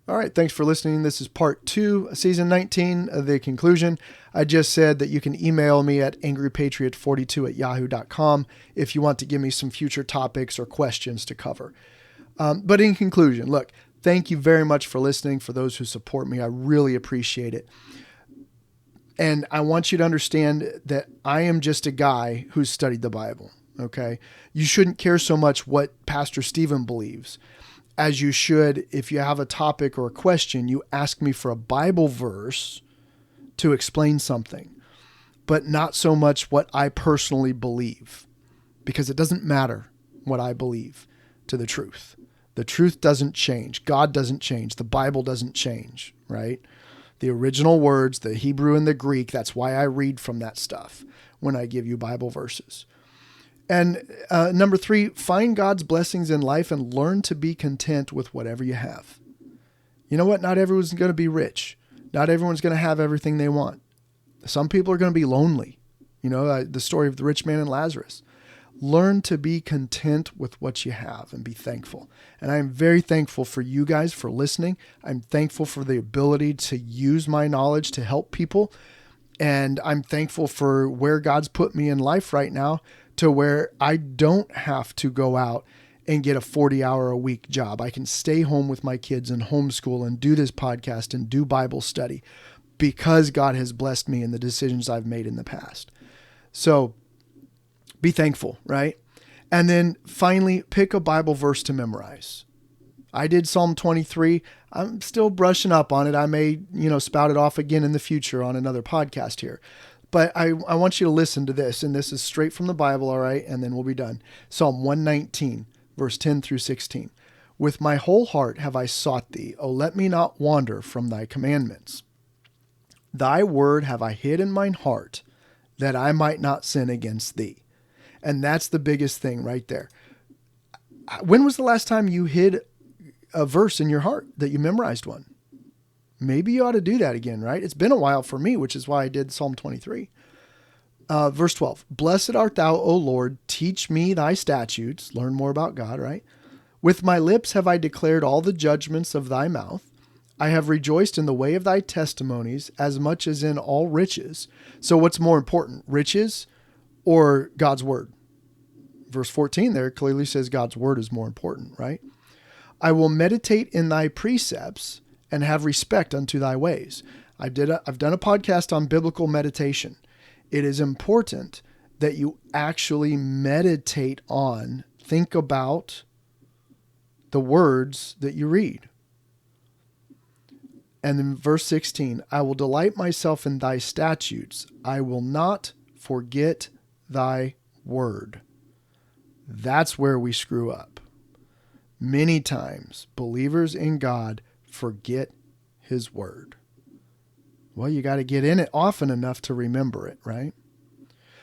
All right, thanks for listening. This is part 2, season 19, the conclusion. I just said that you can email me at angrypatriot42@yahoo.com if you want to give me some future topics or questions to cover. But in conclusion, look, thank you very much for listening. For those who support me, I really appreciate it. And I want you to understand that I am just a guy who's studied the Bible, okay? You shouldn't care so much what Pastor Stephen believes as you should, if you have a topic or a question, you ask me for a Bible verse to explain something, but not so much what I personally believe, because it doesn't matter what I believe to the truth. The truth doesn't change. God doesn't change. The Bible doesn't change, right? The original words, the Hebrew and the Greek, that's why I read from that stuff when I give you Bible verses. And number 3, find God's blessings in life and learn to be content with whatever you have. You know what? Not everyone's going to be rich. Not everyone's going to have everything they want. Some people are going to be lonely. You know, the story of the rich man and Lazarus. Learn to be content with what you have and be thankful. And I'm very thankful for you guys for listening. I'm thankful for the ability to use my knowledge to help people. And I'm thankful for where God's put me in life right now, to where I don't have to go out and get a 40-hour-a-week job. I can stay home with my kids and homeschool and do this podcast and do Bible study because God has blessed me in the decisions I've made in the past. So be thankful, right? And then finally, pick a Bible verse to memorize. I did Psalm 23. I'm still brushing up on it. I may, spout it off again in the future on another podcast here. But I want you to listen to this, and this is straight from the Bible, all right? And then we'll be done. Psalm 119, verse 10 through 16. With my whole heart have I sought thee. O let me not wander from thy commandments. Thy word have I hid in mine heart, that I might not sin against thee. And that's the biggest thing right there. When was the last time you hid a verse in your heart, that you memorized one? Maybe you ought to do that again, right? It's been a while for me, which is why I did Psalm 23. Verse 12, blessed art thou, O Lord, teach me thy statutes. Learn more about God, right? With my lips have I declared all the judgments of thy mouth. I have rejoiced in the way of thy testimonies as much as in all riches. So what's more important, riches or God's word? Verse 14 there clearly says God's word is more important, right? I will meditate in thy precepts and have respect unto thy ways. I've done a podcast on biblical meditation. It is important that you actually meditate on, think about the words that you read. And then verse 16, I will delight myself in thy statutes. I will not forget thy word. That's where we screw up. Many times, believers in God forget his word. Well, you got to get in it often enough to remember it, right?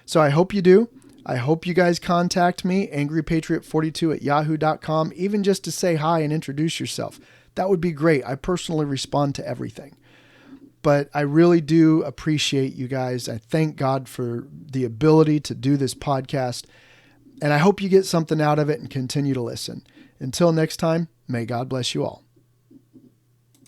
So I hope you do. I hope you guys contact me, angrypatriot42@yahoo.com, even just to say hi and introduce yourself. That would be great. I personally respond to everything. But I really do appreciate you guys. I thank God for the ability to do this podcast. And I hope you get something out of it and continue to listen. Until next time, may God bless you all.